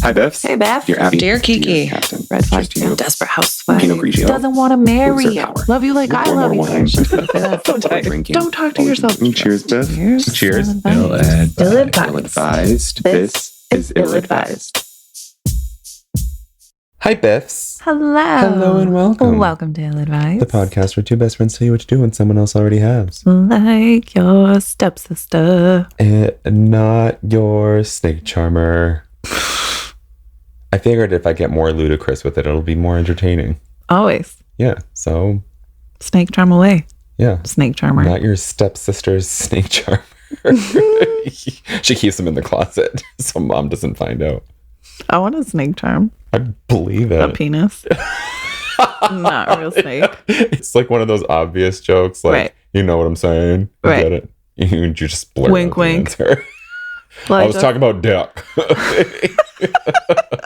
Hi, Biffs. Hey, Beth. Dear Abby. Dear Kiki. Captain. Red flag. Cheers to you. Desperate housewife. Pinot Grigio. Doesn't want to marry Loser you. power. Love you like I Or love more you. wine. Don't talk to yourself. Cheers, Biff. Cheers. Cheers. Ill-advised. Ill-advised. This is ill-advised. Hi, Biffs. Hello. Hello and welcome. Welcome to Ill-advised. The podcast where two best friends tell you what to do when someone else already has. Like your stepsister. Not your snake charmer. I figured if I get more ludicrous with it, it'll be more entertaining. Always. Yeah, so... Snake charm away. Yeah. Snake charmer. Not your stepsister's snake charmer. She keeps them in the closet so mom doesn't find out. I want a snake charm. I believe it. A penis. Not a real snake. It's like one of those obvious jokes, like, Right. You know what I'm saying? You Right. get it? You just blurt Wink, out the wink. answer. Well, I was talking about dick.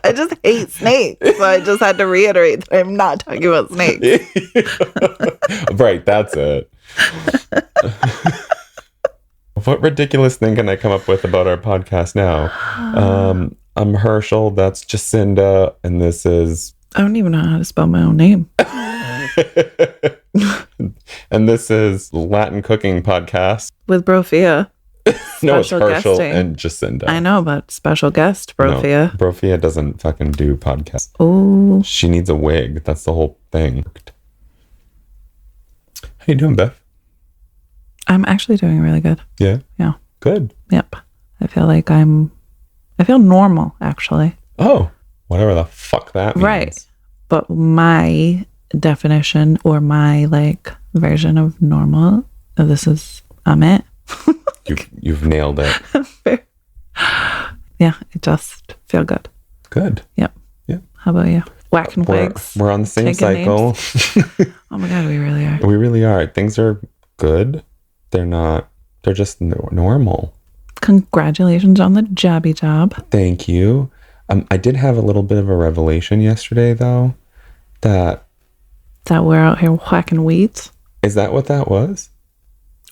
I just hate snakes, so I just had to reiterate that I'm not talking about snakes. Right, that's it. What ridiculous thing can I come up with about our podcast now? I'm Herschel, that's Jacinda, and this is... I don't even know how to spell my own name. And this is Latin Cooking Podcast. With Brofia. No, it's Special Herschel guesting. and Jacinda. I know, but special guest, Brofia. No, Brofia doesn't fucking do podcasts. Oh, She needs a wig. That's the whole thing. How you doing, Beth? I'm actually doing really good. Yeah? Yeah. Good. Yep. I feel normal, actually. Oh, whatever the fuck that means. Right. But my definition or my version of normal, I'm it. You've nailed it. Yeah, it just feel good. Good. Yep. Yeah. How about you? Whacking wigs. We're on the same taking cycle. Oh my God, we really are. We really are. Things are good. They're just normal. Congratulations on the jobby job. Thank you. I did have a little bit of a revelation yesterday, though. That We're out here whacking weeds. is that what that was?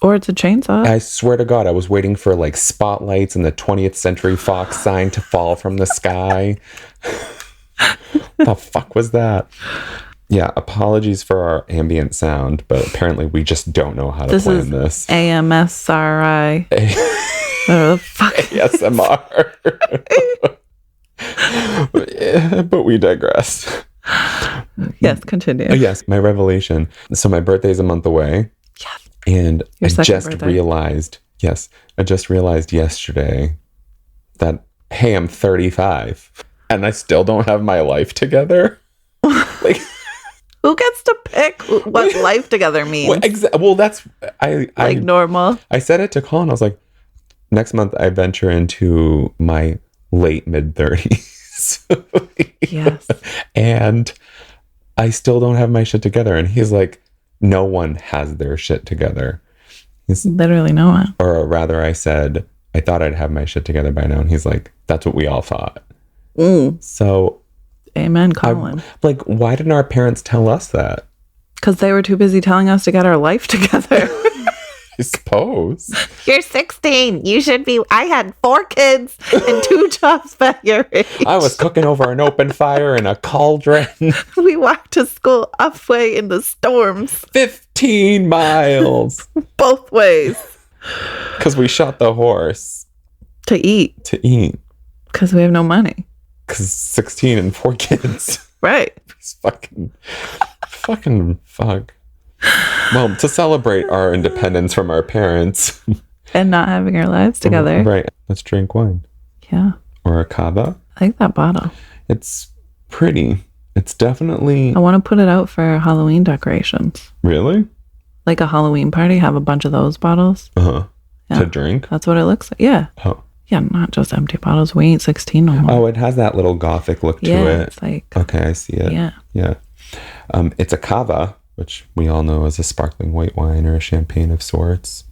Or it's a chainsaw. I swear to God, I was waiting for spotlights and the 20th Century Fox sign to fall from the sky. The fuck was that? Yeah, apologies for our ambient sound, but apparently we just don't know how to plan this. AMSRI. Whatever the fuck. ASMR. But we digress. Yes, continue. Oh, yes, my revelation. So my birthday's a month away. Yes. And Your I second just birthday. realized yesterday that, hey, I'm 35 and I still don't have my life together. Who gets to pick what life together means? That's, I Normal. I said it to Colin. I was like, next month I venture into my late mid-30s. Yes. And I still don't have my shit together. And he's like, no one has their shit together. Literally no one. Or rather, I said, I thought I'd have my shit together by now. And he's like, that's what we all thought. So, Amen, Colin. why didn't our parents tell us that? Because they were too busy telling us to get our life together. I suppose. You're 16. You should be. I had 4 kids and 2 jobs by your age. I was cooking over an open fire in a cauldron. We walked to school halfway in the storms. 15 miles. Both ways. Because we shot the horse To eat. Because we have no money. 16 and 4 kids. Right. It's fucking fuck. Well, to celebrate our independence from our parents. And not having our lives together. Right. Let's drink wine. Yeah. Or a cava. I like that bottle. It's pretty. It's definitely... I want to put it out for Halloween decorations. Really? Like a Halloween party, have a bunch of those bottles. Uh-huh. Yeah. To drink? That's what it looks like. Yeah. Oh. Yeah, not just empty bottles. We ain't 16 no more. Oh, it has that little gothic look to Yeah, it. it's like... Okay, I see it. Yeah. Yeah. It's a cava, which we all know is a sparkling white wine or a champagne of sorts.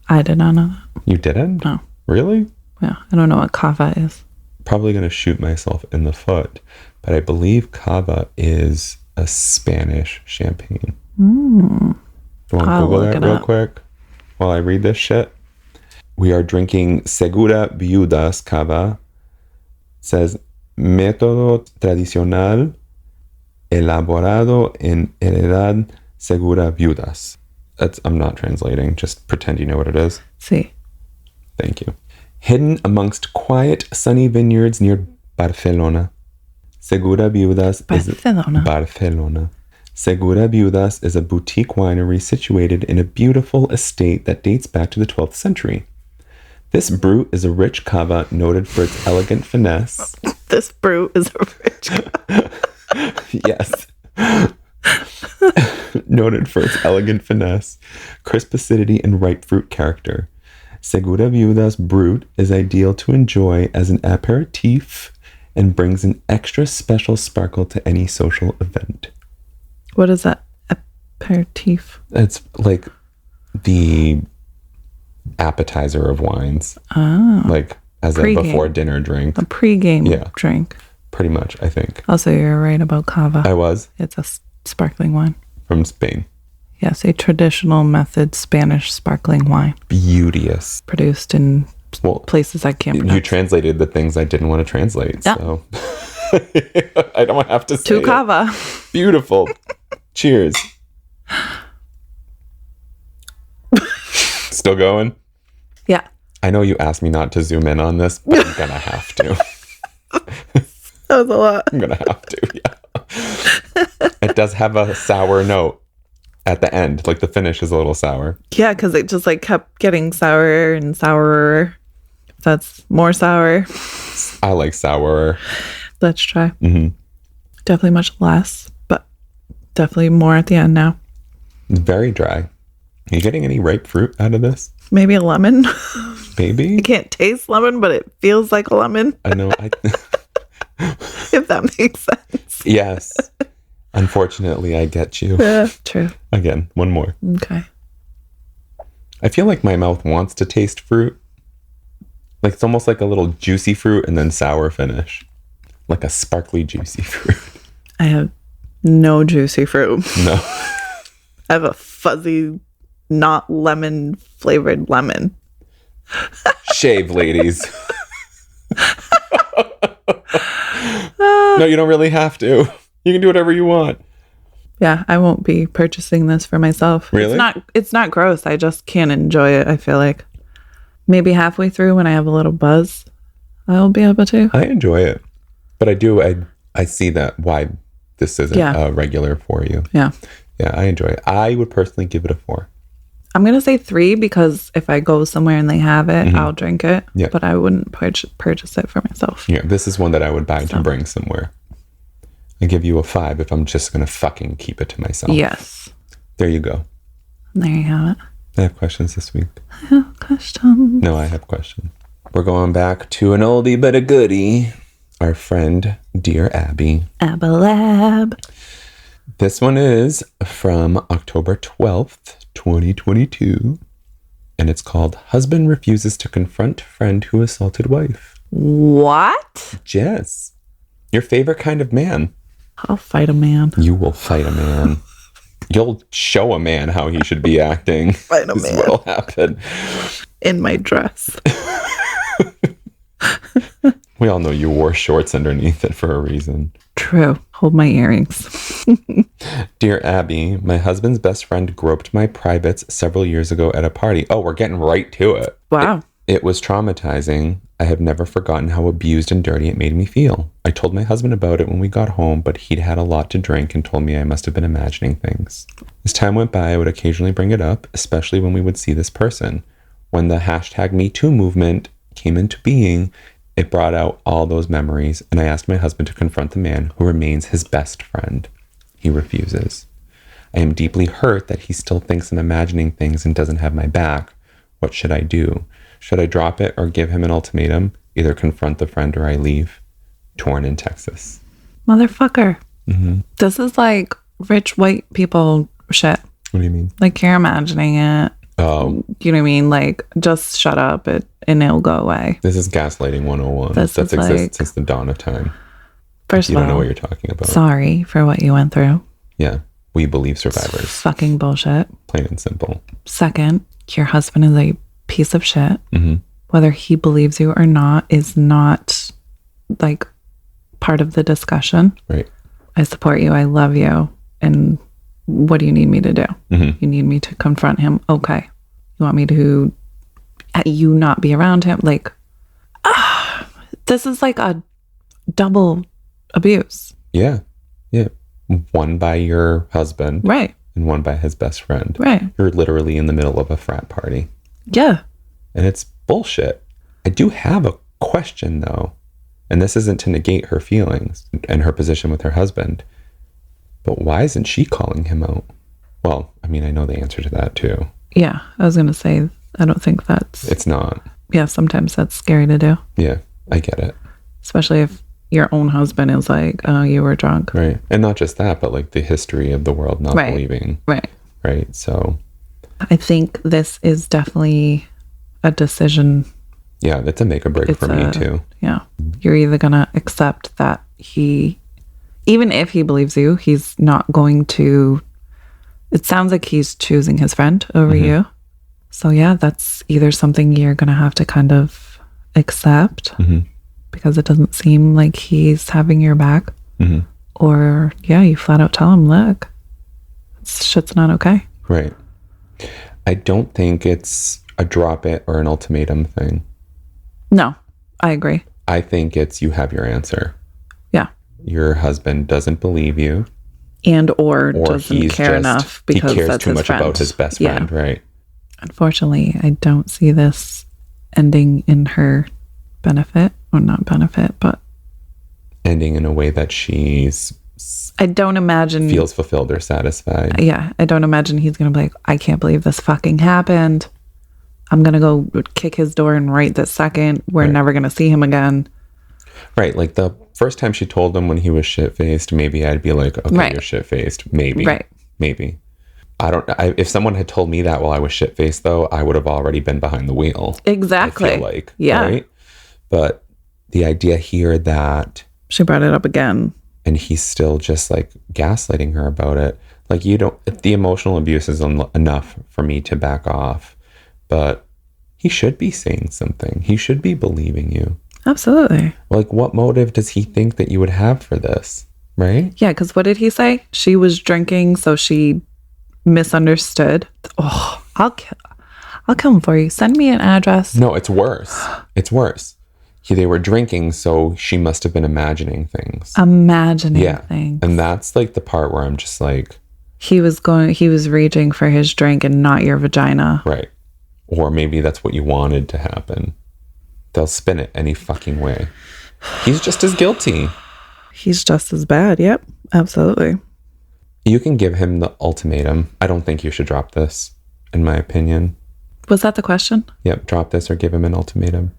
I did not know that. You didn't? No. Really? Yeah, I don't know what kava is. Probably going to shoot myself in the foot, but I believe cava is a Spanish champagne. You want to Google that real quick while I read this shit? We are drinking Segura Viudas Cava. It says método tradicional elaborado en heredad Segura Viudas. I'm not translating. Just pretend you know what it is. Sí. Thank you. Hidden amongst quiet, sunny vineyards near Barcelona. Segura Viudas Barcelona. Segura Viudas is a boutique winery situated in a beautiful estate that dates back to the 12th century. This brut is a rich cava noted for its elegant finesse. This brut is a rich cava. Yes. Noted for its elegant finesse, crisp acidity, and ripe fruit character. Segura Viudas Brut is ideal to enjoy as an aperitif and brings an extra special sparkle to any social event. What is that? Aperitif? It's like the appetizer of wines. Oh. Like as Pre-game. a before dinner drink. A pre-game drink. Pretty much, I think. Also, you're right about cava. I was. It's a sparkling wine. From Spain. Yes, a traditional method Spanish sparkling wine. Beauteous. Produced in places I can't pronounce. You translated the things I didn't want to translate, so I don't have to say To cava. Beautiful. Cheers. Still going? Yeah. I know you asked me not to zoom in on this, but I'm gonna have to. That was a lot. I'm gonna have to, yeah. It does have a sour note at the end. Like the finish is a little sour. Yeah, because it just like kept getting sourer and sourer. That's more sour. I like sourer. Let's try. Mm-hmm. Definitely much less, but definitely more at the end now. It's very dry. Are you getting any ripe fruit out of this? Maybe a lemon. Maybe. I can't taste lemon, but it feels like a lemon. I know. If that makes sense. Yes. Unfortunately, I get you. Yeah, true. Again, one more. Okay. I feel like my mouth wants to taste fruit. Like it's almost like a little juicy fruit and then sour finish. Like a sparkly juicy fruit. I have no juicy fruit. No. I have a fuzzy, not lemon flavored lemon. Shave, ladies. No, you don't really have to. You can do whatever you want. Yeah, I won't be purchasing this for myself. Really? It's not gross. I just can't enjoy it, I feel like. Maybe halfway through when I have a little buzz, I'll be able to. I enjoy it. But I see that why this isn't a regular for you. Yeah. Yeah, I enjoy it. I would personally give it a 4. I'm going to say 3 because if I go somewhere and they have it, I'll drink it. Yeah. But I wouldn't purchase it for myself. Yeah, this is one that I would buy to bring somewhere. I give you a 5 if I'm just going to fucking keep it to myself. Yes. There you go. There you have it. I have questions this week. I have questions. No, I have questions. We're going back to an oldie but a goodie. Our friend, Dear Abby. Abalab. This one is from October 12th, 2022. And it's called Husband Refuses to Confront Friend Who Assaulted Wife. What? Yes. Your favorite kind of man. I'll fight a man. You will fight a man. You'll show a man how he should be acting. Fight a man. What'll happen. In my dress. We all know you wore shorts underneath it for a reason. True. Hold my earrings. Dear Abby, my husband's best friend groped my privates several years ago at a party. Oh, we're getting right to it. Wow. It was traumatizing. I have never forgotten how abused and dirty it made me feel. I told my husband about it when we got home, but he'd had a lot to drink and told me I must have been imagining things. As time went by, I would occasionally bring it up, especially when we would see this person. When the #MeToo movement came into being, it brought out all those memories, and I asked my husband to confront the man who remains his best friend. He refuses. I am deeply hurt that he still thinks I'm imagining things and doesn't have my back. What should I do? Should I drop it or give him an ultimatum? Either confront the friend or I leave. Torn in Texas. Motherfucker. Mm-hmm. This is like rich white people shit. What do you mean? Like you're imagining it. Oh. You know what I mean? Like just shut up and it'll go away. This is gaslighting 101. That's existed since the dawn of time. First you of all, don't know what you're talking about. Sorry for what you went through. Yeah. We believe survivors. It's fucking bullshit. Plain and simple. Second, your husband is a piece of shit. Mm-hmm. Whether he believes you or not is not like part of the discussion. Right. I support you. I love you. And what do you need me to do? Mm-hmm. You need me to confront him. Okay. You want me to you not be around him? Like, this is like a double abuse. Yeah. Yeah. One by your husband. Right. And one by his best friend. Right. You're literally in the middle of a frat party. Yeah. And it's bullshit. I do have a question, though. And this isn't to negate her feelings and her position with her husband. But why isn't she calling him out? Well, I mean, I know the answer to that, too. Yeah. I was going to say, I don't think that's... It's not. Yeah, sometimes that's scary to do. Yeah, I get it. Especially if your own husband is like, oh, you were drunk. Right. And not just that, but like the history of the world not believing. Right. Right. So... I think this is definitely a decision. Yeah, that's a make or break for me, too. Yeah. You're either going to accept that he... Even if he believes you, he's not going to... It sounds like he's choosing his friend over you. So yeah, that's either something you're going to have to kind of accept because it doesn't seem like he's having your back. Or yeah, you flat out tell him, look, shit's not okay. Right. I don't think it's a drop it or an ultimatum thing. No, I agree. I think it's you have your answer. Yeah. Your husband doesn't believe you. And or doesn't care enough because he cares that's too his much friend. about his best friend, right? Unfortunately, I don't see this ending in her benefit, or not benefit, but ending in a way that I don't imagine feels fulfilled or satisfied. Yeah, I don't imagine he's gonna be like, I can't believe this fucking happened. I'm gonna go kick his door and right this second. We're never gonna see him again. Right, like the first time she told him when he was shit-faced, maybe I'd be like, okay, you're shit-faced. Maybe. Right. Maybe. If someone had told me that while I was shit-faced, though, I would have already been behind the wheel. Exactly. I feel like. Yeah. Right? But the idea here that... She brought it up again. And he's still just like gaslighting her about it. Like, the emotional abuse is enough for me to back off. But he should be saying something. He should be believing you. Absolutely. Like, what motive does he think that you would have for this? Right? Yeah, because what did he say? She was drinking, so she misunderstood. Oh, I'll kill him for you. Send me an address. No, it's worse. It's worse. They were drinking, so she must have been imagining things. Things. And that's like the part where I'm just like... He was reaching for his drink and not your vagina. Right. Or maybe that's what you wanted to happen. They'll spin it any fucking way. He's just as guilty. He's just as bad. Yep. Absolutely. You can give him the ultimatum. I don't think you should drop this, in my opinion. Was that the question? Yep. Drop this or give him an ultimatum.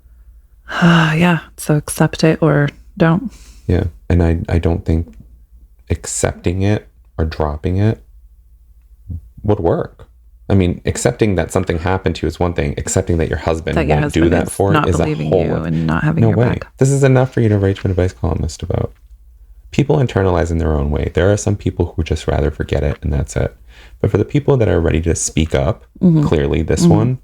Yeah. So accept it or don't. Yeah. And I don't think accepting it or dropping it would work. I mean, accepting that something happened to you is one thing. Accepting that your husband won't do that for you is a whole... you and not having no your way. back. This is enough for you to write to an advice columnist about. People internalize in their own way. There are some people who just rather forget it and that's it. But for the people that are ready to speak up, clearly this one,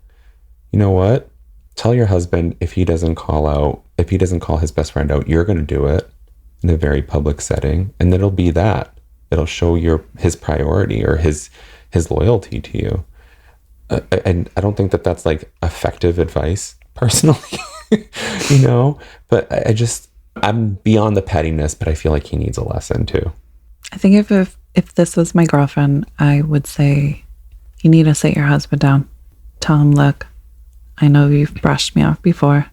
you know what? Tell your husband if he doesn't call his best friend out, you're going to do it in a very public setting. And it'll be that. It'll show his priority or his loyalty to you. And I don't think that that's like effective advice personally, but I'm beyond the pettiness, but I feel like he needs a lesson too. I think if this was my girlfriend, I would say, you need to sit your husband down. Tell him, look, I know you've brushed me off before.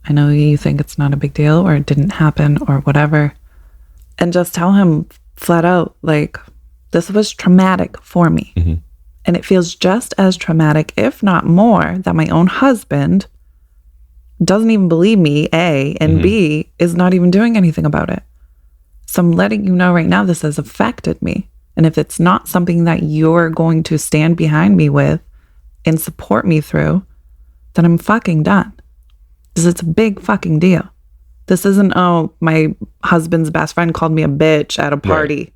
I know you think it's not a big deal or it didn't happen or whatever. And just tell him flat out, like, this was traumatic for me. And it feels just as traumatic, if not more, that my own husband doesn't even believe me, A, and B, is not even doing anything about it. So I'm letting you know right now this has affected me. And if it's not something that you're going to stand behind me with and support me through, then I'm fucking done. Because it's a big fucking deal. This isn't, oh, my husband's best friend called me a bitch at a party. Right.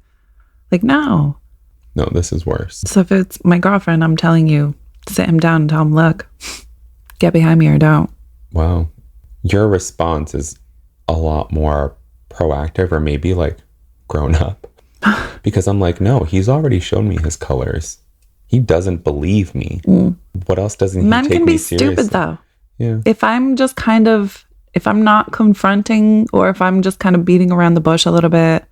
Like, no. No, this is worse. So if it's my girlfriend, I'm telling you, sit him down and tell him, look, get behind me or don't. Wow. Your response is a lot more proactive or maybe like grown up. Because I'm like, no, he's already shown me his colors. He doesn't believe me. What else doesn't he Men take can me be seriously? stupid though. Yeah. If I'm just kind of, if I'm not confronting or if I'm just kind of beating around the bush a little bit,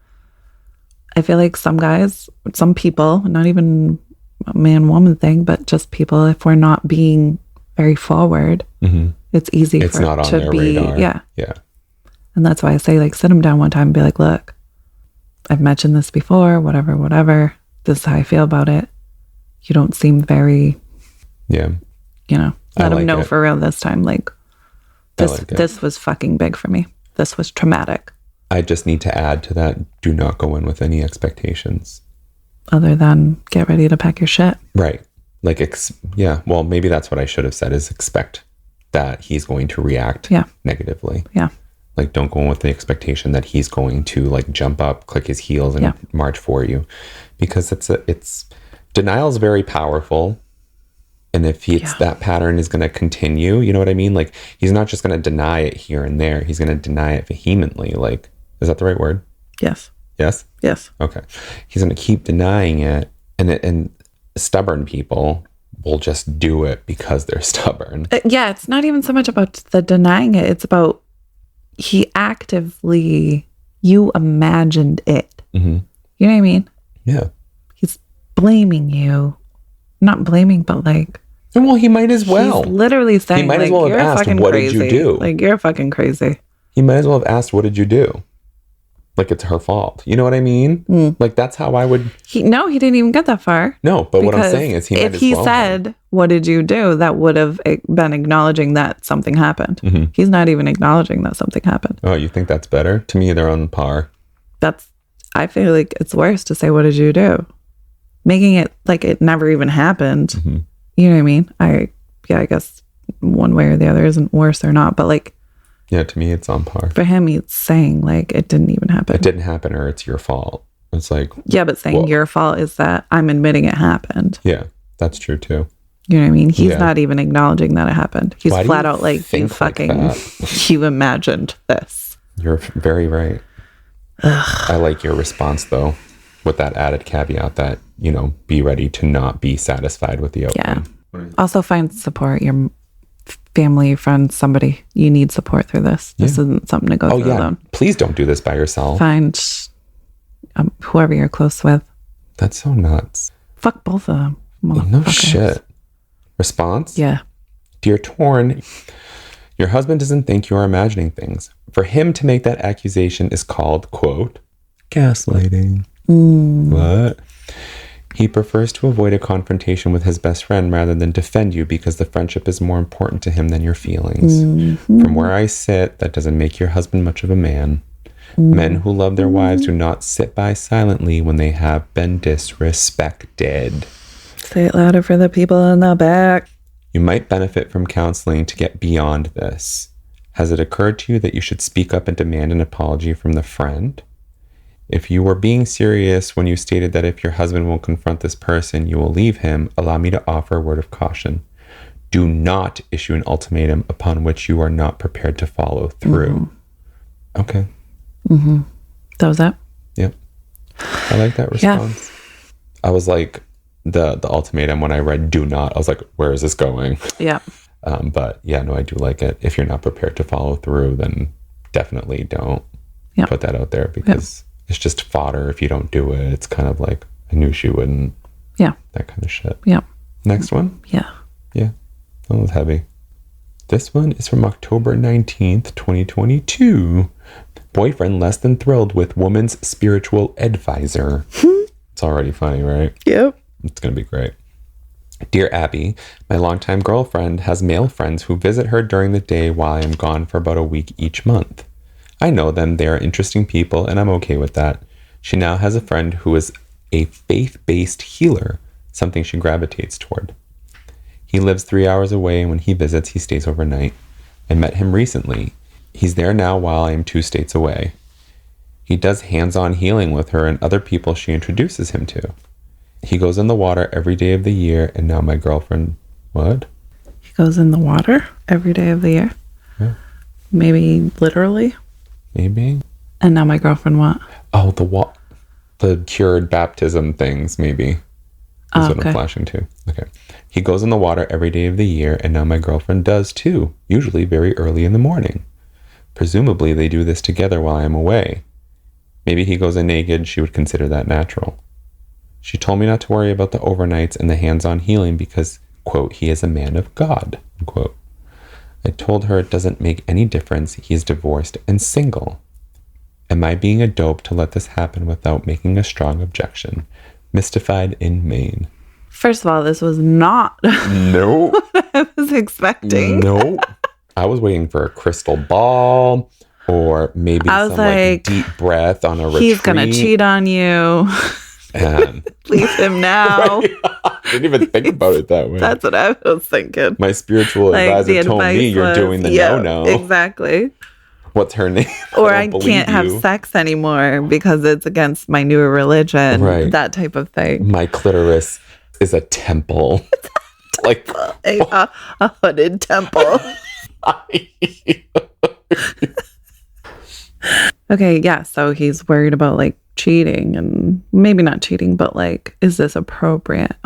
I feel like some guys, some people, not even a man-woman thing, but just people, if we're not being very forward, it's easy It's for not it on to their be. radar. Yeah. Yeah. And that's why I say, like, sit them down one time and be like, look, I've mentioned this before, whatever. This is how I feel about it. You don't seem very, Yeah. you know, let them like know it. for real this time. Like, this was fucking big for me. This was traumatic. I just need to add to that, do not go in with any expectations. Other than get ready to pack your shit. Right. Like, yeah, well, maybe that's what I should have said, is expect that he's going to react negatively. Yeah. Like, don't go in with the expectation that he's going to like jump up, click his heels and march for you, because denial is very powerful. And if that pattern is going to continue, you know what I mean? Like, he's not just going to deny it here and there. He's going to deny it vehemently. Like, is that the right word? Yes. Yes? Yes. Okay. He's going to keep denying it. And stubborn people will just do it because they're stubborn. Yeah. It's not even so much about the denying it. It's about you imagined it. Mm-hmm. You know what I mean? Yeah. He's blaming you. Not blaming, but like, well, he might as well. He's literally saying, he might like, as well have you're asked, fucking what crazy. did you do? Like, you're fucking crazy. He might as well have asked, what did you do? Like, it's her fault. You know what I mean? Like, that's how I would. He didn't even get that far. No, but what I'm saying is he might as well. If he said, what did you do? That would have been acknowledging that something happened. Mm-hmm. He's not even acknowledging that something happened. Oh, you think that's better? To me, they're on par. I feel like it's worse to say, what did you do? Making it like it never even happened. Mm-hmm. You know what I mean? I guess one way or the other isn't worse or not, but like, yeah, to me, it's on par. For him, he's saying like it didn't even happen. It didn't happen, or it's your fault. It's like, yeah, but saying your fault is that I'm admitting it happened. Yeah, that's true too. You know what I mean? He's not even acknowledging that it happened. He's flat out like, you fucking, you imagined this. You're very right. I like your response though, with that added caveat that, you know, be ready to not be satisfied with the outcome. Yeah. Also find support. Your family, friends, somebody. You need support through this. This isn't something to go through alone. Please don't do this by yourself. Find whoever you're close with. That's so nuts. Fuck both of them. No shit. Response? Yeah. Dear Torn, your husband doesn't think you are imagining things. For him to make that accusation is called, quote, gaslighting. What? He prefers to avoid a confrontation with his best friend rather than defend you because the friendship is more important to him than your feelings. From where I sit, that doesn't make your husband much of a man. Men who love their wives do not sit by silently when they have been disrespected. Say it louder for the people in the back. You might benefit from counseling to get beyond this. Has it occurred to you that you should speak up and demand an apology from the friend? If you were being serious when you stated that if your husband won't confront this person, you will leave him, allow me to offer a word of caution. Do not issue an ultimatum upon which you are not prepared to follow through. Okay. That was that? Yep. I like that response. Yeah. I was like, the ultimatum, when I read do not, I was like, where is this going? Yeah. But yeah, no, I do like it. If you're not prepared to follow through, then definitely don't put that out there, because it's just fodder if you don't do it. It's kind of like, I knew she wouldn't. Yeah. That kind of shit. Yeah. Next one? Yeah. Yeah. That was heavy. This one is from October 19th, 2022. Boyfriend less than thrilled with woman's spiritual advisor. It's already funny, right? Yep. It's going to be great. Dear Abby, my longtime girlfriend has male friends who visit her during the day while I am gone for about a week each month. I know them, they are interesting people, and I'm okay with that. She now has a friend who is a faith-based healer, something she gravitates toward. He lives 3 hours away, and when he visits, he stays overnight. I met him recently. He's there now while I am 2 states away. He does hands-on healing with her and other people she introduces him to. He goes in the water every day of the year, and now my girlfriend... What? He goes in the water every day of the year? Yeah. Maybe literally? Maybe. And now my girlfriend what? Oh, the cured baptism things, maybe. Is what I'm flashing to. Okay. He goes in the water every day of the year, and now my girlfriend does too, usually very early in the morning. Presumably, they do this together while I'm away. Maybe he goes in naked. She would consider that natural. She told me not to worry about the overnights and the hands-on healing because, quote, he is a man of God, unquote. I told her it doesn't make any difference. He is divorced and single. Am I being a dope to let this happen without making a strong objection? Mystified in Maine. First of all, this was not No. what I was expecting. No. I was waiting for a crystal ball or maybe I was some like, deep breath on a retreat. He's going to cheat on you. And Leave him now. Right? I didn't even think about it that way. That's what I was thinking. My spiritual advisor told me you're doing the no-no. Exactly. What's her name? Or I can't have sex anymore because it's against my newer religion. Right. That type of thing. My clitoris is a temple. Like a hooded temple. Okay, yeah. So he's worried about like cheating and maybe not cheating, but like, is this appropriate?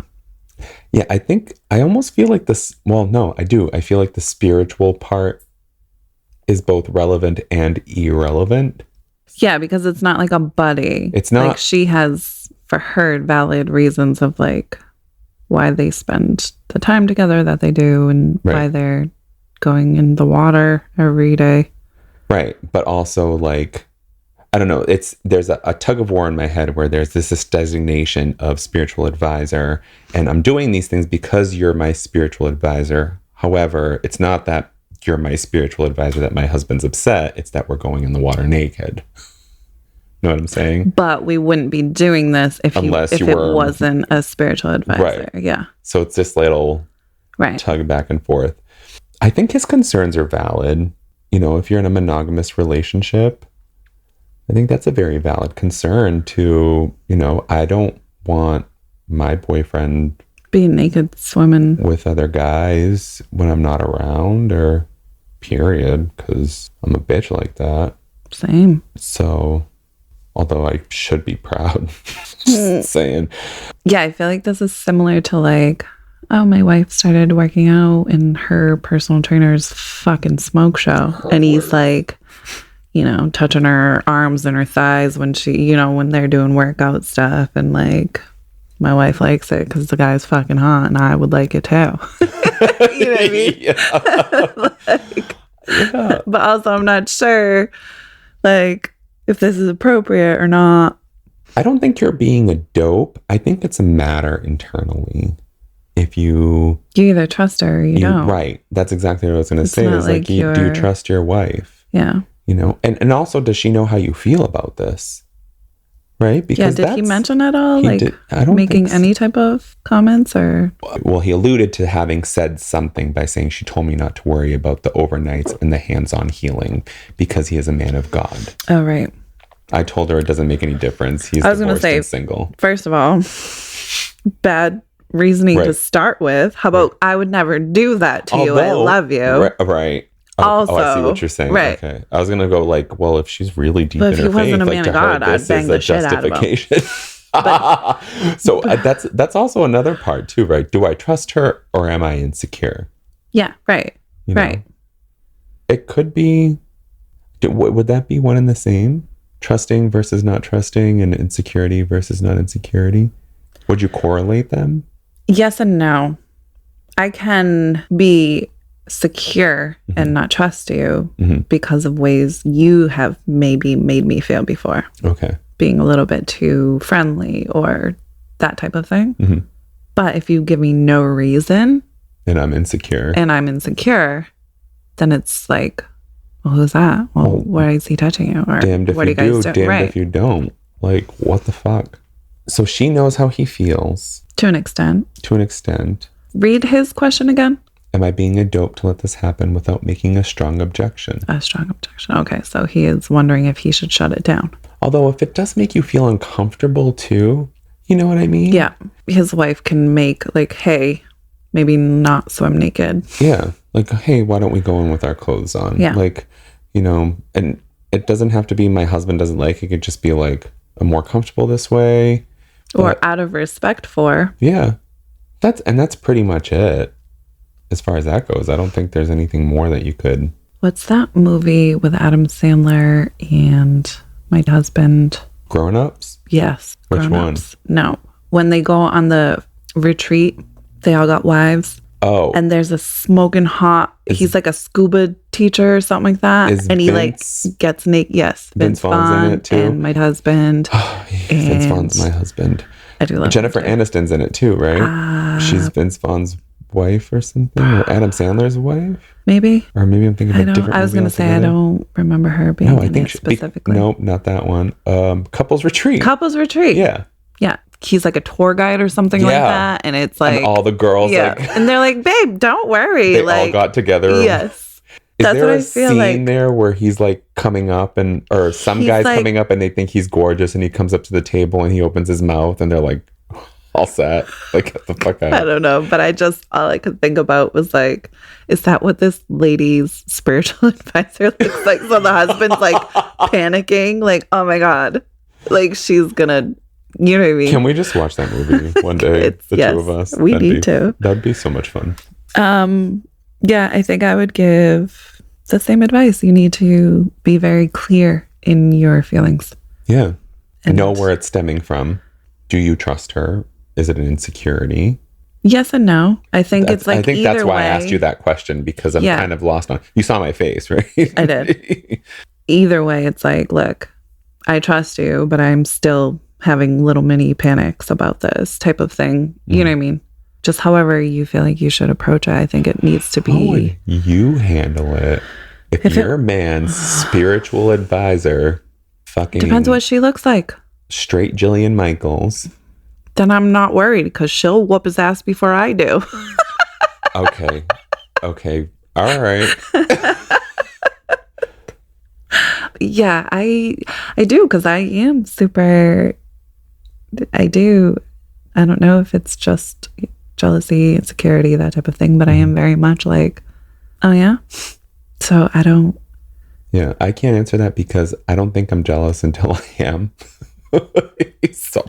Yeah, I almost feel like this. Well, no, I do. I feel like the spiritual part is both relevant and irrelevant. Yeah, because it's not like a buddy. It's not. Like she has, for her, valid reasons of like why they spend the time together that they do and why they're going in the water every day. Right. But also like, I don't know, there's a tug of war in my head where there's this designation of spiritual advisor, and I'm doing these things because you're my spiritual advisor. However, it's not that you're my spiritual advisor that my husband's upset. It's that we're going in the water naked. Know what I'm saying? But we wouldn't be doing this if it wasn't a spiritual advisor. Right. Yeah. So it's this little tug back and forth. I think his concerns are valid. You know, if you're in a monogamous relationship, I think that's a very valid concern to, you know, I don't want my boyfriend being naked swimming with other guys when I'm not around, or period, because I'm a bitch like that. Same. So, although I should be proud, just saying. Yeah, I feel like this is similar to like, oh, my wife started working out in her personal trainer's fucking smoke show. And he's like, you know, touching her arms and her thighs when she, you know, when they're doing workout stuff. And like, my wife likes it because the guy's fucking hot and I would like it too. You know what I mean? Yeah. But also, I'm not sure, like, if this is appropriate or not. I don't think you're being a dope. I think it's a matter internally. If you either trust her or you don't. Right. That's exactly what I was going to say. Is like you do trust your wife. Yeah. You know, and also, does she know how you feel about this? Right? Because did he mention at all? Like, I don't making any type of comments or? Well, he alluded to having said something by saying she told me not to worry about the overnights and the hands-on healing because he is a man of God. Oh, right. I told her it doesn't make any difference. He's divorced and single. First of all, bad reasoning to start with. How about I would never do that to you? I love you. Right. Also, I see what you're saying. Right. Okay. I was gonna go like, well, if she's really deep in her faith, if he wasn't a man of God, I'd bang the shit out of him. So that's also another part too, right? Do I trust her or am I insecure? Yeah. Right. You know? Right. It could be. Would that be one and the same? Trusting versus not trusting, and insecurity versus not insecurity. Would you correlate them? Yes and no. I can be secure and not trust you because of ways you have maybe made me feel before. Okay. Being a little bit too friendly or that type of thing. But if you give me no reason and I'm insecure, then it's like, well, who's that? Well, why is he touching you? Or damned if what you are you guys doing? Damned if you don't. Like, what the fuck? So she knows how he feels. To an extent. Read his question again. Am I being a dope to let this happen without making a strong objection? A strong objection. Okay, so he is wondering if he should shut it down. Although if it does make you feel uncomfortable too, you know what I mean? Yeah. His wife can make like, hey, maybe not swim naked. Yeah. Like, hey, why don't we go in with our clothes on? Yeah. Like, you know, and it doesn't have to be my husband doesn't like it. It could just be like, I'm more comfortable this way. Or out of respect for. Yeah. That's pretty much it. As far as that goes, I don't think there's anything more that you could. What's that movie with Adam Sandler and my husband? Grown Ups? Yes. Which one? No. When they go on the retreat, they all got wives. Oh. And there's a smoking hot, he's like a scuba teacher or something like that. And he gets naked. Yes. Vince Vaughn's in it too. And my husband. Vince Vaughn's my husband. I do love Jennifer Aniston's in it too, right? She's Vince Vaughn's wife or something, or Adam Sandler's wife, maybe. Or maybe I'm thinking of a different. I was gonna say I don't remember her being in it specifically. Nope, not that one. Couples Retreat. Yeah. He's like a tour guide or something like that, and it's like and all the girls, and they're like, "Babe, don't worry." They all got together. Yes, that's what I feel like. Is there a scene there where he's like coming up or some guy's coming up and they think he's gorgeous and he comes up to the table and he opens his mouth and they're like, all set, like get the fuck out. I don't know, but all I could think about was like, is that what this lady's spiritual advisor looks like? So the husband's like panicking, like, oh my god, like she's gonna, you know what I mean? Can we just watch that movie one day? The two of us. We need to. That'd be so much fun. Yeah, I think I would give the same advice. You need to be very clear in your feelings. Yeah, and know where it's stemming from. Do you trust her? Is it an insecurity? Yes and no. I think it's like, I think that's why I asked you that question, because I'm kind of lost on. You saw my face, right? I did. Either way, it's like, look, I trust you, but I'm still having little mini panics about this type of thing. You know what I mean? Just however you feel like you should approach it. I think it needs to be. How would you handle it if your man's spiritual advisor fucking depends what she looks like. Straight Jillian Michaels. Then I'm not worried because she'll whoop his ass before I do. Okay. All right. Yeah, I do, because I am super. I do. I don't know if it's just jealousy, insecurity, that type of thing, but I am very much like, oh yeah. So I don't. Yeah, I can't answer that because I don't think I'm jealous until I am.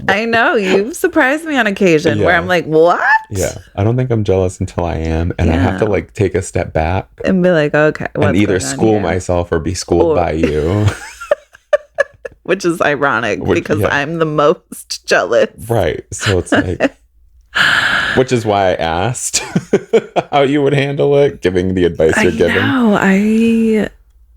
I know, you've surprised me on occasion where I'm like, what? Yeah, I don't think I'm jealous until I am, and I have to like take a step back and be like, okay, and either school myself or be schooled by you. Which is ironic because I'm the most jealous. Right. So it's like, which is why I asked how you would handle it, giving the advice you're giving. No,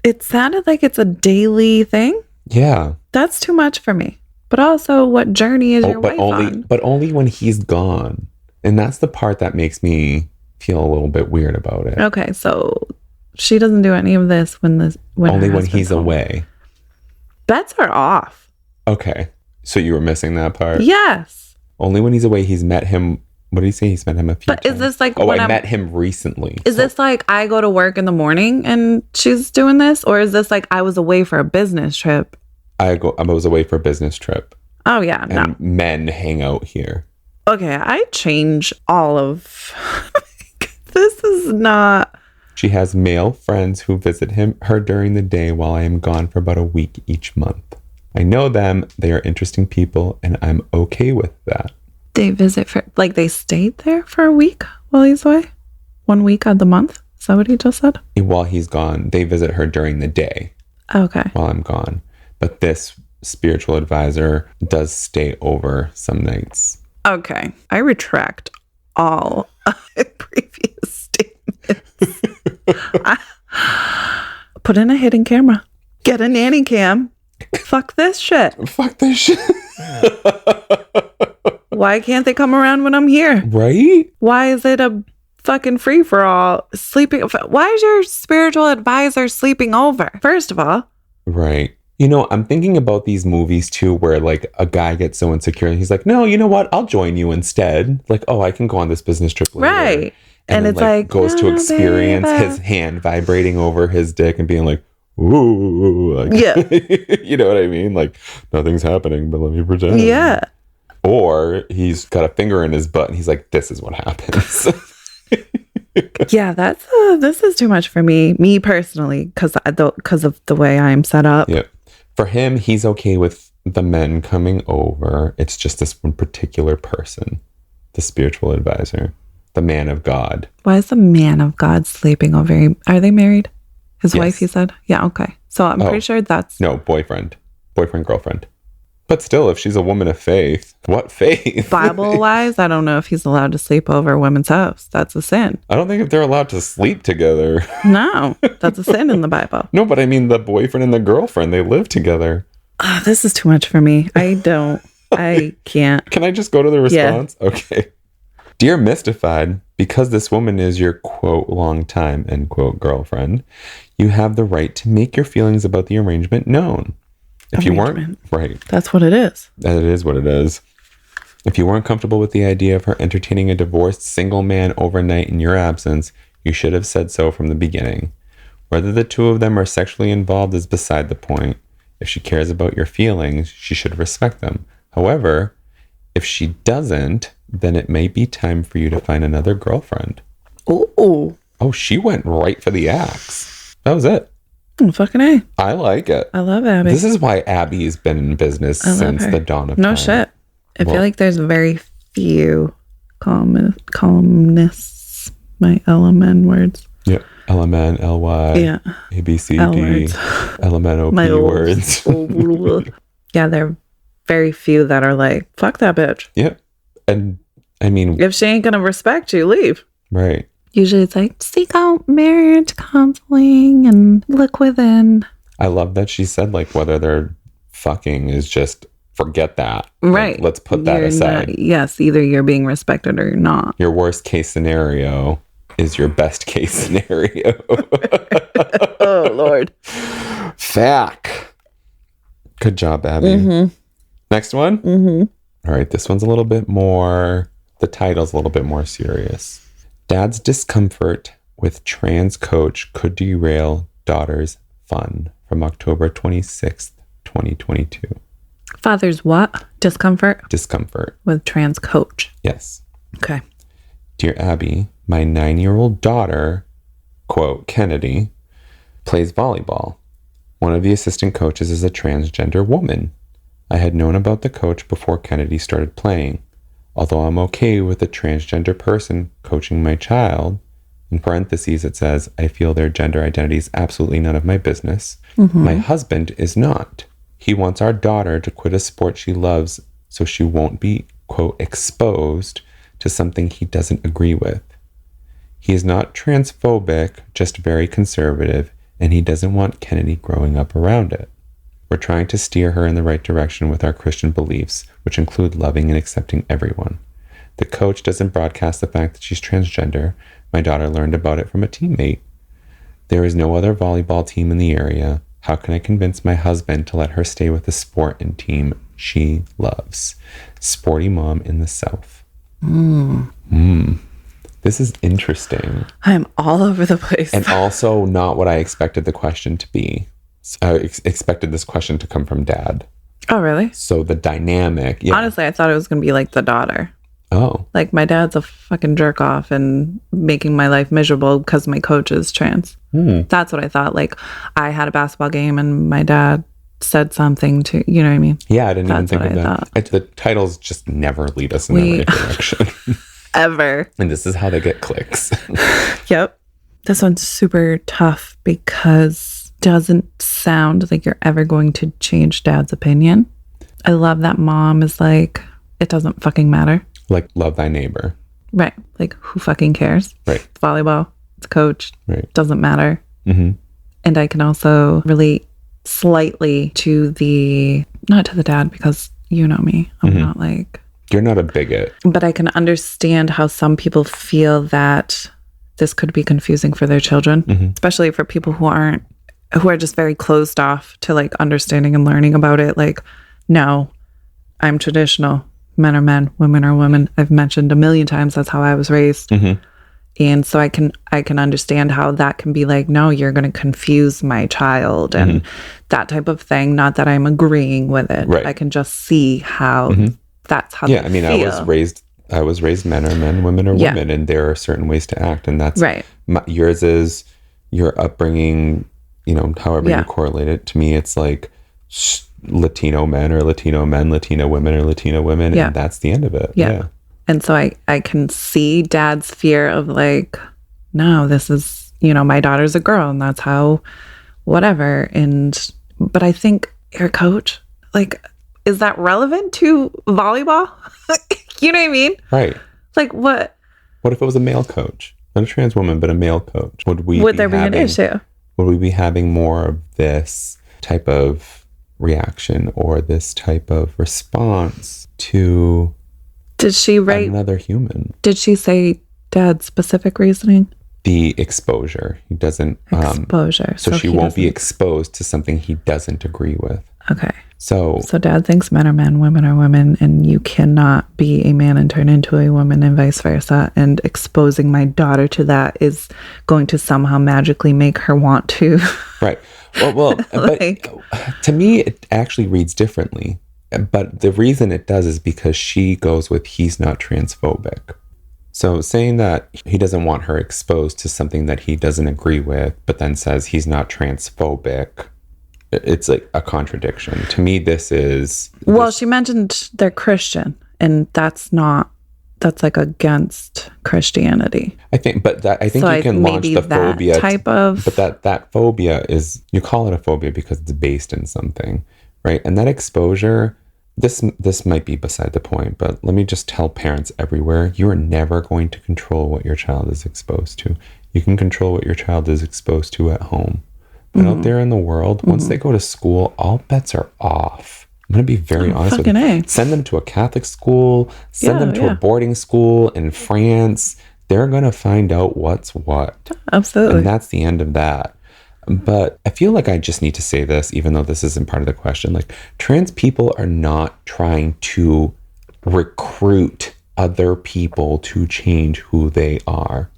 it sounded like it's a daily thing. Yeah. That's too much for me. But also, what journey is your wife on? But only when he's gone. And that's the part that makes me feel a little bit weird about it. Okay, so she doesn't do any of this when he's away. Bets are off. Okay. So you were missing that part? Yes. Only when he's away. He's met him. What did he say? He's met him a few times. But is this like... I met him recently. Is this like I go to work in the morning and she's doing this? Or is this like I was away for a business trip? I was away for a business trip. Oh, yeah. And men hang out here. Okay. I change all of... This is not... She has male friends who visit her during the day while I am gone for about a week each month. I know them. They are interesting people, and I'm okay with that. They visit they stayed there for a week while he's away? 1 week of the month? Is that what he just said? While he's gone, they visit her during the day. Okay. While I'm gone. But this spiritual advisor does stay over some nights. Okay. I retract all previous statements. Put in a hidden camera. Get a nanny cam. Fuck this shit. Why can't they come around when I'm here? Right? Why is it a fucking free-for-all? Why is your spiritual advisor sleeping over? First of all. Right. You know, I'm thinking about these movies too, where like a guy gets so insecure and he's like, no, you know what? I'll join you instead. Like, oh, I can go on this business trip later. Right. And then, it's like goes to experience his hand vibrating over his dick and being like, ooh. Like, yeah. You know what I mean? Like, nothing's happening, but let me pretend. Yeah. Or he's got a finger in his butt and he's like, this is what happens. Yeah, this is too much for me personally, because of the way I'm set up. Yeah. For him, he's okay with the men coming over. It's just this one particular person, the spiritual advisor, the man of God. Why is the man of God sleeping over him? Are they married? His wife, you said? Yeah, okay. So I'm pretty sure that's... No, boyfriend, girlfriend. But still, if she's a woman of faith, what faith? Bible-wise, I don't know if he's allowed to sleep over a woman's house. That's a sin. I don't think if they're allowed to sleep together. No, that's a sin in the Bible. No, but I mean the boyfriend and the girlfriend, they live together. This is too much for me. I can't. Can I just go to the response? Yeah. Okay. Dear Mystified, because this woman is your, quote, long time, end quote, girlfriend, you have the right to make your feelings about the arrangement known. If you weren't, right. That's what it is. That is what it is. If you weren't comfortable with the idea of her entertaining a divorced single man overnight in your absence, you should have said so from the beginning. Whether the two of them are sexually involved is beside the point. If she cares about your feelings, she should respect them. However, if she doesn't, then it may be time for you to find another girlfriend. Oh, she went right for the axe. That was it. Fucking A. I like it. I love Abby. This is why Abby's been in business since the dawn of time. No shit. I feel like there's very few columnists, my LMN words. Yeah. LMN, LY, yeah. ABCD, LMNOP words. Yeah, there are very few that are like, fuck that bitch. Yeah. And I mean, if she ain't gonna respect you, leave. Right. Usually it's like, seek out marriage counseling and look within. I love that she said, like, whether they're fucking is just forget that. Right. Like, let's put that aside. Yes, either you're being respected or you're not. Your worst case scenario is your best case scenario. Oh, Lord. Fact. Good job, Abby. Mm-hmm. Next one? Mm-hmm. All right, this one's a little bit more, the title's a little bit more serious. Dad's discomfort with trans coach could derail daughter's fun, from October 26th, 2022. Father's what? Discomfort? Discomfort. With trans coach. Yes. Okay. Dear Abby, my 9-year-old daughter, quote, Kennedy, plays volleyball. One of the assistant coaches is a transgender woman. I had known about the coach before Kennedy started playing. Although I'm okay with a transgender person coaching my child, in parentheses it says, I feel their gender identity is absolutely none of my business. Mm-hmm. My husband is not. He wants our daughter to quit a sport she loves so she won't be, quote, exposed to something he doesn't agree with. He is not transphobic, just very conservative, and he doesn't want Kennedy growing up around it. We're trying to steer her in the right direction with our Christian beliefs, which include loving and accepting everyone. The coach doesn't broadcast the fact that she's transgender. My daughter learned about it from a teammate. There is no other volleyball team in the area. How can I convince my husband to let her stay with the sport and team she loves? Sporty mom in the South. This is interesting. I'm all over the place. And also not what I expected the question to be. I expected this question to come from Dad. Oh, really? So the dynamic. Yeah. Honestly, I thought it was going to be like the daughter. Oh. Like, my dad's a fucking jerk off and making my life miserable because my coach is trans. That's what I thought. Like, I had a basketball game and my dad said something to, you know what I mean? Yeah, I didn't even think of that. The titles just never lead us in the right direction. Ever. And this is how they get clicks. Yep. This one's super tough because doesn't sound like you're ever going to change Dad's opinion. I love that mom is like, it doesn't fucking matter. Like, love thy neighbor. Right. Like, who fucking cares? Right. It's volleyball. It's a coach. Right. Doesn't matter. Mm-hmm. And I can also relate slightly to not to the dad, because you know me. I'm not like... You're not a bigot. But I can understand how some people feel that this could be confusing for their children, especially for people who are just very closed off to like understanding and learning about it. Like, no, I'm traditional. Men are men, women are women. I've mentioned a million times that's how I was raised. And so I can understand how that can be like, no, you're going to confuse my child and that type of thing. Not that I'm agreeing with it. Right. I can just see how that's how I they feel. I was raised I was raised men are men, women are women, and there are certain ways to act, and that's right. Yours is your upbringing, you know, however you correlate it. To me, it's like Latino men, Latino women, and that's the end of it. Yeah. And so I can see Dad's fear of like, no, this is, you know, my daughter's a girl, and that's how, whatever. But I think your coach, like, is that relevant to volleyball? You know what I mean? Right. Like, what? What if it was a male coach? Not a trans woman, but a male coach. Would there be an issue? Would we be having more of this type of reaction or this type of response to another human? Did she say Dad's specific reasoning? The exposure. He doesn't... Exposure. So she won't be exposed to something he doesn't agree with. Okay. So Dad thinks men are men, women are women, and you cannot be a man and turn into a woman and vice versa. And exposing my daughter to that is going to somehow magically make her want to. Right. Well, like, but to me, it actually reads differently. But the reason it does is because she goes with he's not transphobic. So saying that he doesn't want her exposed to something that he doesn't agree with, but then says he's not transphobic, it's like a contradiction. To me, she mentioned they're Christian, and that's like against Christianity. I think you can launch the phobia type of... But that phobia is, you call it a phobia because it's based in something, right? And that exposure... This might be beside the point, but let me just tell parents everywhere, you are never going to control what your child is exposed to. You can control what your child is exposed to at home. But out there in the world, once they go to school, all bets are off. I'm going to be very honest with you. Send them to a Catholic school, send them to a boarding school in France. They're going to find out what's what. Absolutely. And that's the end of that. But I feel like I just need to say this, even though this isn't part of the question. Like, trans people are not trying to recruit other people to change who they are.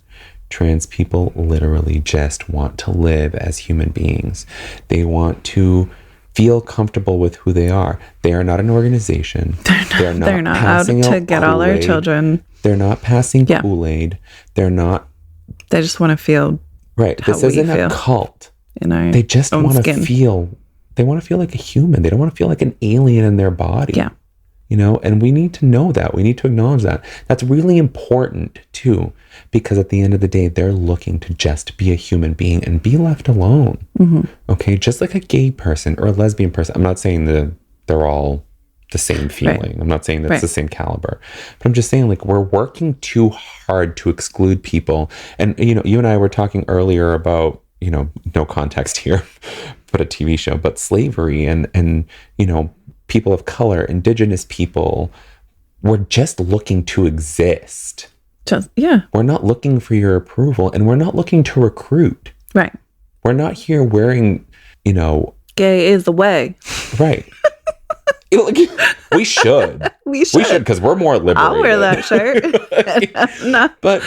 Trans people literally just want to live as human beings. They want to feel comfortable with who they are. They are not an organization. They're not out to get all our children. They're not passing Kool-Aid. They're not... They just want to feel... Right. This isn't a cult. They just want to feel... They want to feel like a human. They don't want to feel like an alien in their body. Yeah. You know, and we need to know that. We need to acknowledge that. That's really important too, because at the end of the day, they're looking to just be a human being and be left alone. Okay. Just like a gay person or a lesbian person. I'm not saying that they're all the same feeling. Right. I'm not saying that's the same caliber, but I'm just saying, like, we're working too hard to exclude people. And, you know, you and I were talking earlier about, you know, no context here, but a TV show, but slavery and, you know, people of color, indigenous people, we're just looking to exist. We're not looking for your approval, and we're not looking to recruit. Right. We're not here wearing, you know... Gay is the way. Right. We should. We should, because we're more liberated. I'll wear that shirt. No. But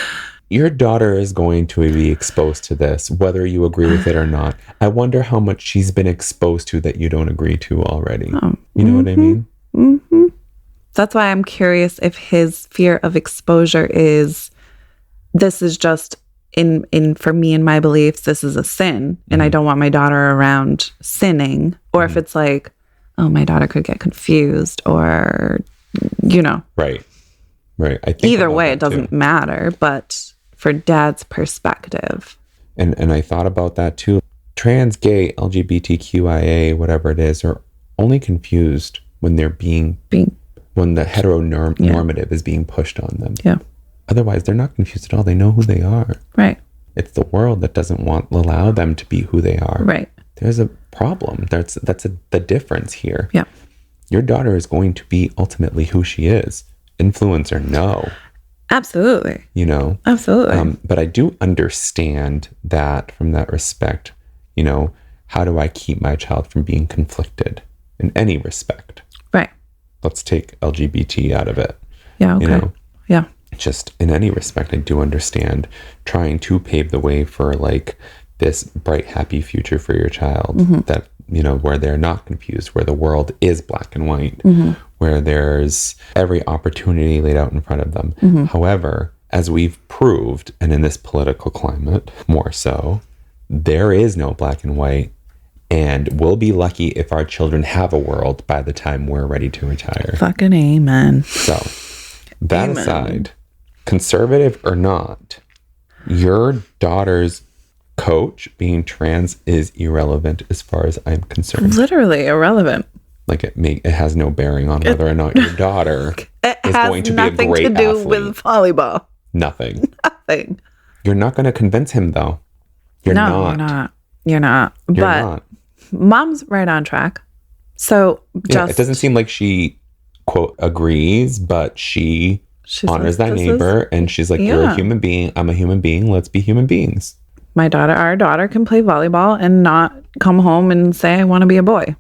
your daughter is going to be exposed to this, whether you agree with it or not. I wonder how much she's been exposed to that you don't agree to already. You know what I mean? Mm-hmm. That's why I'm curious if his fear of exposure is, this is just in for me and my beliefs, this is a sin, and I don't want my daughter around sinning, or if it's like, oh, my daughter could get confused, or, you know. Right. I think either way, it doesn't matter, but for Dad's perspective. And I thought about that too. Trans, gay, LGBTQIA, whatever it is, are only confused when they're being when the heteronormative is being pushed on them. Yeah. Otherwise, they're not confused at all. They know who they are. Right. It's the world that doesn't allow them to be who they are. Right. There's a problem. That's the difference here. Yeah. Your daughter is going to be ultimately who she is. Influencer, no. Absolutely. You know? Absolutely. But I do understand that from that respect, you know, how do I keep my child from being conflicted in any respect? Right. Let's take LGBT out of it. Yeah, okay. You know? Yeah. Just in any respect, I do understand trying to pave the way for like this bright, happy future for your child that, you know, where they're not confused, where the world is black and white, where there's every opportunity laid out in front of them. However, as we've proved, and in this political climate more so, there is no black and white, and we'll be lucky if our children have a world by the time we're ready to retire. Fucking amen. So, that aside, conservative or not, your daughter's coach being trans is irrelevant as far as I'm concerned. Literally irrelevant. Like it has no bearing on whether or not your daughter is going to be a great athlete. It has nothing to do with volleyball. Nothing. Nothing. You're not going to convince him, though. You're not. You're not. But mom's right on track. So it doesn't seem like she, quote, agrees, but she honors that neighbor. And she's like, you're a human being. I'm a human being. Let's be human beings. Our daughter can play volleyball and not come home and say, I want to be a boy.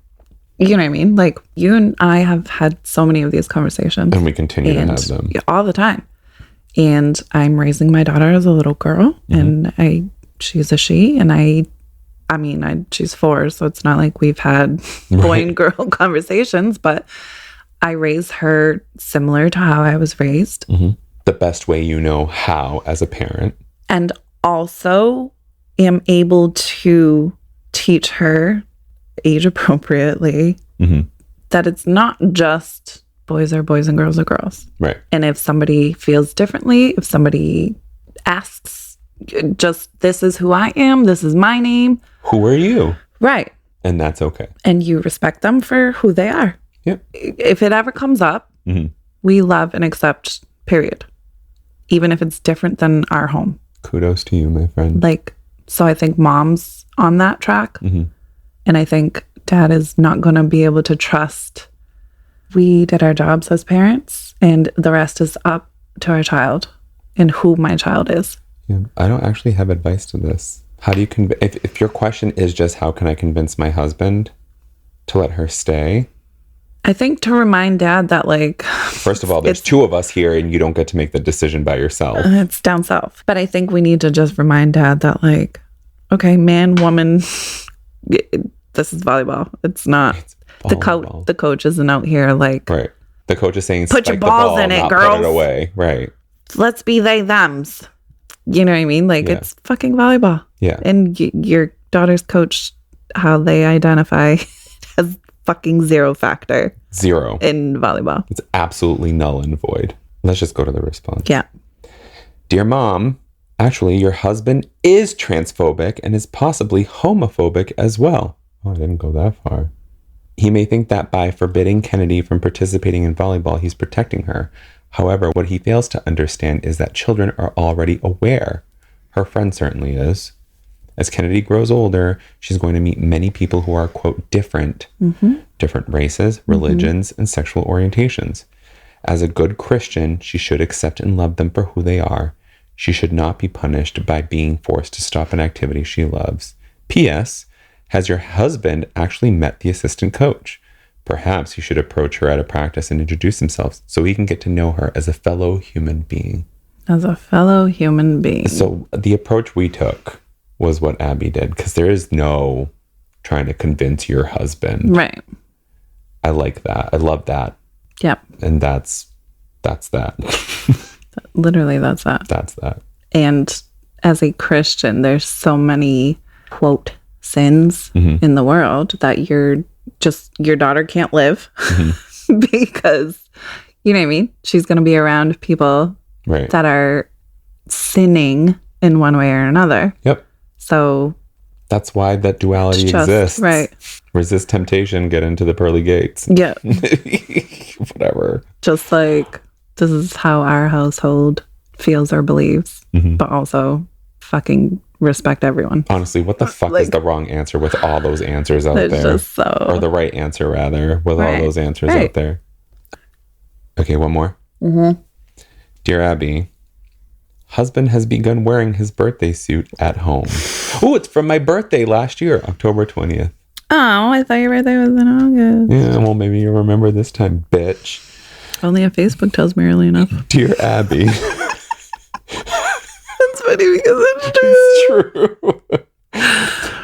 You know what I mean? Like, you and I have had so many of these conversations. And we continue to have them. All the time. And I'm raising my daughter as a little girl. And she's a she. And she's 4. So it's not like we've had boy and girl conversations. But I raise her similar to how I was raised. The best way you know how as a parent. And also am able to teach her age appropriately that it's not just boys are boys and girls are girls. Right. And if somebody feels differently, if somebody asks, just this is who I am, this is my name. Who are you? Right. And that's okay. And you respect them for who they are. Yep. If it ever comes up, we love and accept, period. Even if it's different than our home. Kudos to you, my friend. So I think mom's on that track. And I think dad is not going to be able to trust. We did our jobs as parents, and the rest is up to our child and who my child is. Yeah, I don't actually have advice to this. How do you if your question is just how can I convince my husband to let her stay? I think to remind dad that first of all, there's 2 of us here and you don't get to make the decision by yourself. It's down south. But I think we need to just remind dad that okay, man, woman, this is volleyball. It's not. Volleyball. The coach isn't out here right. The coach is saying, put your balls in it, girls. Put it away. Right. Let's be they thems. You know what I mean? It's fucking volleyball. Yeah. And your daughter's coach, how they identify has fucking zero factor. Zero. In volleyball. It's absolutely null and void. Let's just go to the response. Yeah. Dear Mom, actually, your husband is transphobic and is possibly homophobic as well. Oh, I didn't go that far. He may think that by forbidding Kennedy from participating in volleyball, he's protecting her. However, what he fails to understand is that children are already aware. Her friend certainly is. As Kennedy grows older, she's going to meet many people who are, quote, different. Different races, religions, and sexual orientations. As a good Christian, she should accept and love them for who they are. She should not be punished by being forced to stop an activity she loves. P.S. Has your husband actually met the assistant coach? Perhaps you should approach her at a practice and introduce himself so he can get to know her as a fellow human being. As a fellow human being. So the approach we took was what Abby did, because there is no trying to convince your husband. Right. I like that. I love that. Yep. And that's that. Literally, that's that. That's that. And as a Christian, there's so many, quote, sins in the world that your daughter can't live because, you know what I mean? She's going to be around people that are sinning in one way or another. Yep. So that's why that duality exists. Right. Resist temptation, get into the pearly gates. Yeah. Whatever. Just like this is how our household feels or believes, but also fucking respect everyone. Honestly, what the fuck is the wrong answer with all those answers out there? Just so... Or the right answer, rather, with all those answers out there. Okay, one more. Dear Abby, husband has begun wearing his birthday suit at home. Oh, it's from my birthday last year, October 20th. Oh, I thought your birthday was in August. Yeah, well, maybe you'll remember this time, bitch. Only if Facebook tells me early enough. Dear Abby. That's funny because it's true.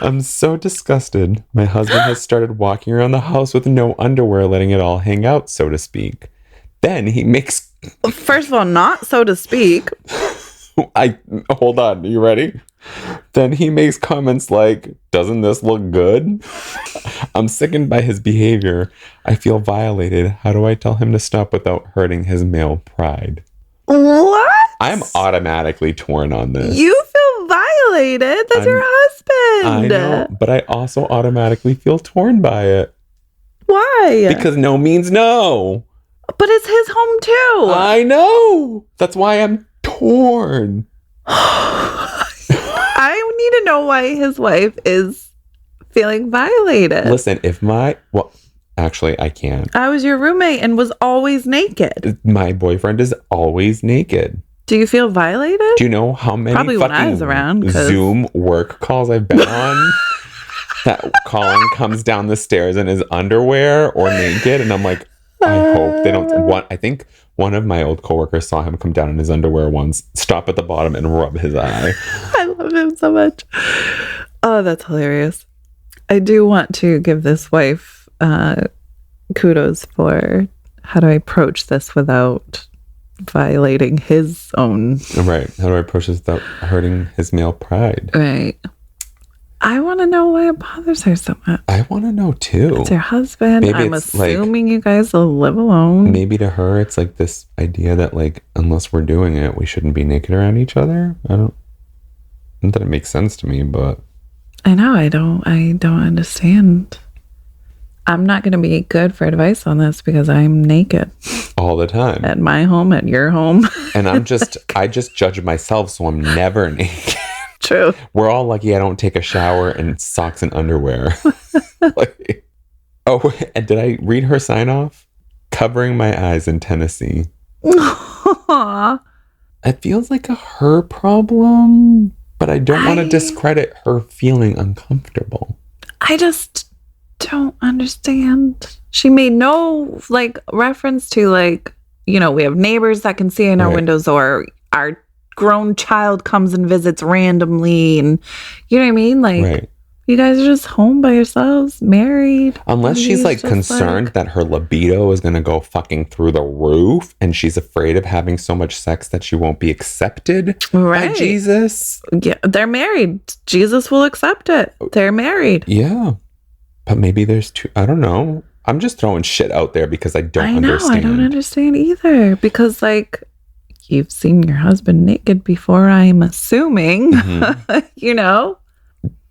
I'm so disgusted. My husband has started walking around the house with no underwear, letting it all hang out, so to speak. Then he makes... First of all, not so to speak. Hold on, you ready? Then he makes comments like, doesn't this look good? I'm sickened by his behavior. I feel violated. How do I tell him to stop without hurting his male pride? What? I'm automatically torn on this. You feel violated? That's your husband. I know, but I also automatically feel torn by it. Why? Because no means no. But it's his home too. I know. That's why I'm torn. I need to know why his wife is feeling violated. Listen, actually, I can't. I was your roommate and was always naked. My boyfriend is always naked. Do you feel violated? Do you know how many Probably when I fucking was around, Zoom work calls I've been on? That Colin comes down the stairs in his underwear or naked, and I'm like, I hope they don't. I think one of my old coworkers saw him come down in his underwear once, stop at the bottom, and rub his eye. I love him so much. Oh, that's hilarious. I do want to give this wife kudos for how do I approach this without violating his own. Right. How do I approach this without hurting his male pride? Right. I want to know why it bothers her so much. I want to know too. It's her husband. Maybe I'm it's assuming you guys will live alone. Maybe to her, it's like this idea that like, unless we're doing it, we shouldn't be naked around each other. Not that it makes sense to me, but. I know. I don't understand. I'm not going to be good for advice on this because I'm naked. All the time. At my home, at your home. And I just judge myself, so I'm never naked. True. We're all lucky I don't take a shower in socks and underwear. And did I read her sign off? Covering my eyes in Tennessee. Aww. It feels like a her problem, but I don't want to discredit her feeling uncomfortable. I just don't understand. She made no reference to we have neighbors that can see in our windows, or our grown child comes and visits randomly, and you know what I mean? Right. You guys are just home by yourselves, married. Unless she's concerned that her libido is going to go fucking through the roof, and she's afraid of having so much sex that she won't be accepted by Jesus. Yeah, they're married. Jesus will accept it. They're married. Yeah. But maybe there's two. I don't know. I'm just throwing shit out there because I don't understand. I don't understand either. Because you've seen your husband naked before, I'm assuming. Mm-hmm.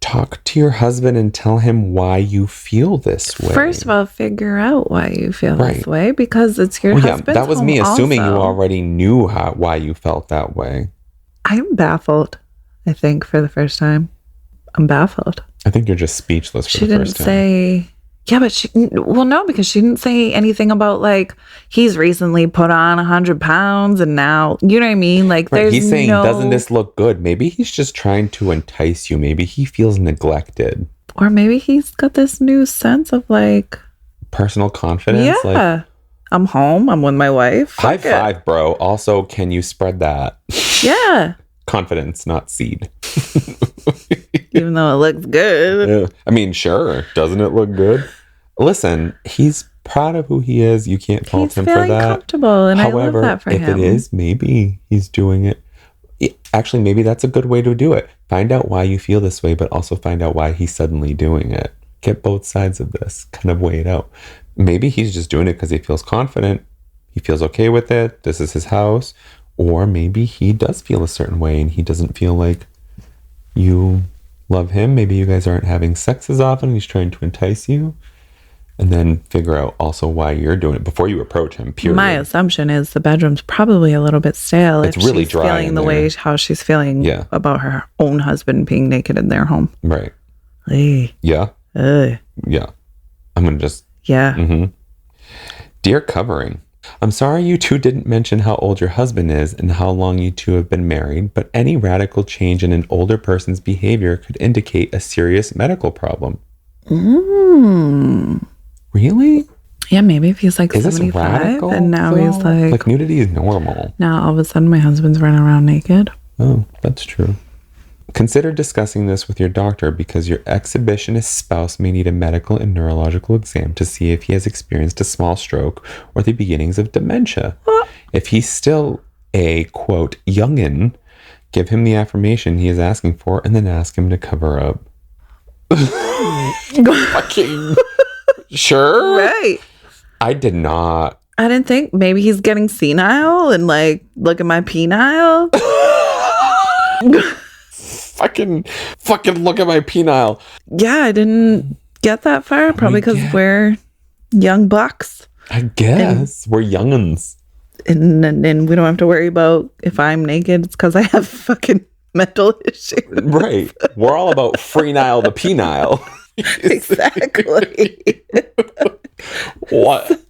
Talk to your husband and tell him why you feel this way. First of all, figure out why you feel this way, because it's your husband's that was home me assuming also. You already knew why you felt that way. I'm baffled, I think, for the first time. I'm baffled. I think you're just speechless for the first time. She didn't say... Yeah, but no, because she didn't say anything about he's recently put on 100 pounds and now, you know what I mean? There's he's saying, doesn't this look good? Maybe he's just trying to entice you. Maybe he feels neglected. Or maybe he's got this new sense of personal confidence. Yeah. I'm home. I'm with my wife. High five, bro. Also, can you spread that? Yeah. Confidence, not seed. Even though it looks good. Yeah. I mean, sure. Doesn't it look good? Listen, he's proud of who he is. You can't fault him for that. He's feeling comfortable, and However, I love that for him. If it is, maybe he's doing it. Actually, maybe that's a good way to do it. Find out why you feel this way, but also find out why he's suddenly doing it. Get both sides of this. Kind of weigh it out. Maybe he's just doing it because he feels confident. He feels okay with it. This is his house. Or maybe he does feel a certain way and he doesn't feel like you love him. Maybe you guys aren't having sex as often. He's trying to entice you. And then figure out also why you're doing it before you approach him, period. My assumption is the bedroom's probably a little bit stale. It's really she's dry feeling in the there. way how she's feeling about her own husband being naked in their home. Right. Hey. Yeah. Yeah. I'm going to just... Yeah. Mm-hmm. Dear Covering, I'm sorry you two didn't mention how old your husband is and how long you two have been married, but any radical change in an older person's behavior could indicate a serious medical problem. Really? Yeah, maybe if he's like is 75 radical, and now he's like nudity is normal. Now all of a sudden my husband's running around naked. Oh, that's true. Consider discussing this with your doctor because your exhibitionist spouse may need a medical and neurological exam to see if he has experienced a small stroke or the beginnings of dementia. If he's still a, quote, youngin', give him the affirmation he is asking for and then ask him to cover up. Fucking sure? Right. I did not. I didn't think maybe he's getting senile and like, look at my penile. Fucking look at my penile. Yeah, I didn't get that far. Probably because we're young bucks. I guess. We're young'uns. And we don't have to worry about if I'm naked. It's because I have fucking mental issues. Right. We're all about free Nile the penile. Exactly. What?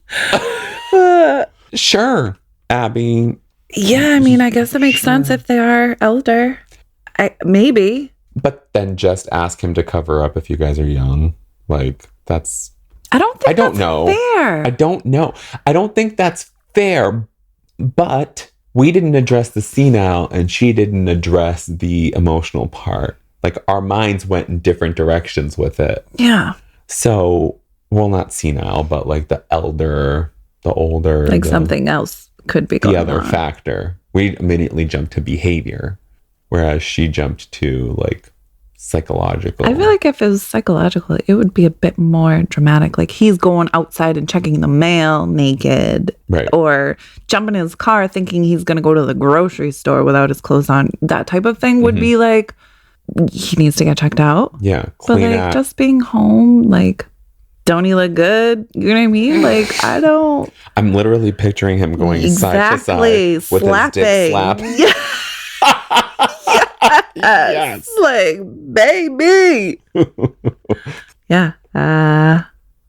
Sure, Abby. Yeah, I mean, I guess it makes sense if they are elder. Maybe. But then just ask him to cover up if you guys are young. Like, that's... I don't know. Fair. I don't know. I don't think that's fair, but we didn't address the senile and she didn't address the emotional part. Like, our minds went in different directions with it. Yeah. So, well, not senile, but like the elder, the older. Like something else could be going on. The other factor. We immediately jumped to behavior, whereas she jumped to like psychological. I feel like if it was psychological, it would be a bit more dramatic. Like he's going outside and checking the mail naked. Right. Or jumping in his car thinking he's going to go to the grocery store without his clothes on. That type of thing would be like, he needs to get checked out. Yeah. But like just being home, like, don't he look good? You know what I mean? Like, I don't. I'm literally picturing him going side to side with slapping. his dick slap. Yes. Like, baby. Yeah. I'm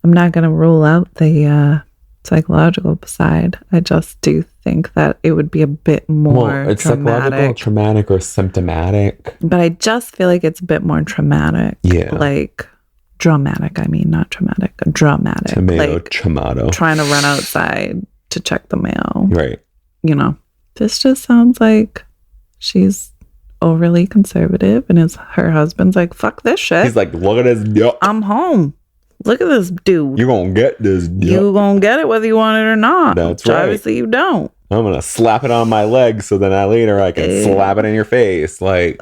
not going to rule out the psychological side. I just do think that it would be a bit more it's dramatic. Psychological, traumatic, or symptomatic. But I just feel like it's a bit more traumatic. Yeah. Like, dramatic. I mean, not traumatic. Dramatic. Tomato, like, tomato. Trying to run outside to check the mail. Right. You know, this just sounds like she's overly conservative and her husband's like, fuck this shit. He's like, look at this. I'm home. Look at this dude. You're going to get this. You're going to get it whether you want it or not. That's right. Obviously you don't. I'm going to slap it on my leg so then later I can slap it in your face. Like,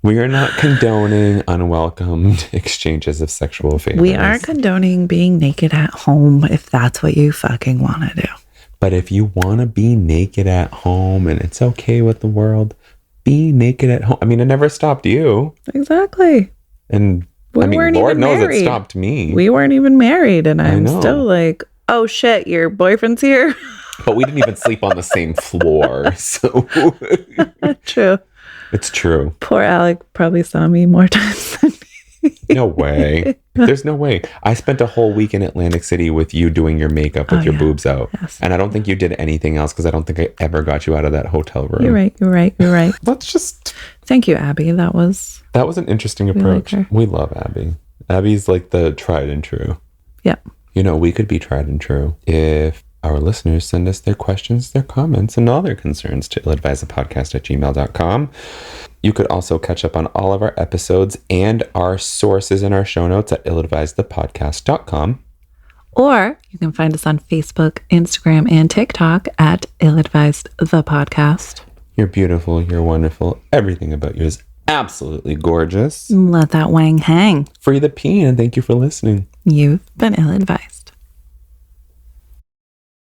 we are not condoning unwelcomed exchanges of sexual favors. We are condoning being naked at home if that's what you fucking want to do. But if you want to be naked at home and it's okay with the world, be naked at home. I mean, it never stopped you. Exactly. And Lord knows it stopped me. We weren't even married, and I'm still like, oh shit, your boyfriend's here. But we didn't even sleep on the same floor. So True. It's true. Poor Alec probably saw me more times than me. No way. There's no way. I spent a whole week in Atlantic City with you doing your makeup with your boobs out. Yes. And I don't think you did anything else because I don't think I ever got you out of that hotel room. You're right. Let's just... Thank you, Abby. That was an interesting approach. We love Abby. Abby's like the tried and true. Yeah. You know, we could be tried and true if our listeners send us their questions, their comments, and all their concerns to illadvisedthepodcast@gmail.com. You could also catch up on all of our episodes and our sources in our show notes at illadvisedthepodcast.com. Or you can find us on Facebook, Instagram, and TikTok at illadvisedthepodcast. You're beautiful. You're wonderful. Everything about you is absolutely gorgeous. Let that wang hang. Free the peen, and thank you for listening. You've been ill-advised.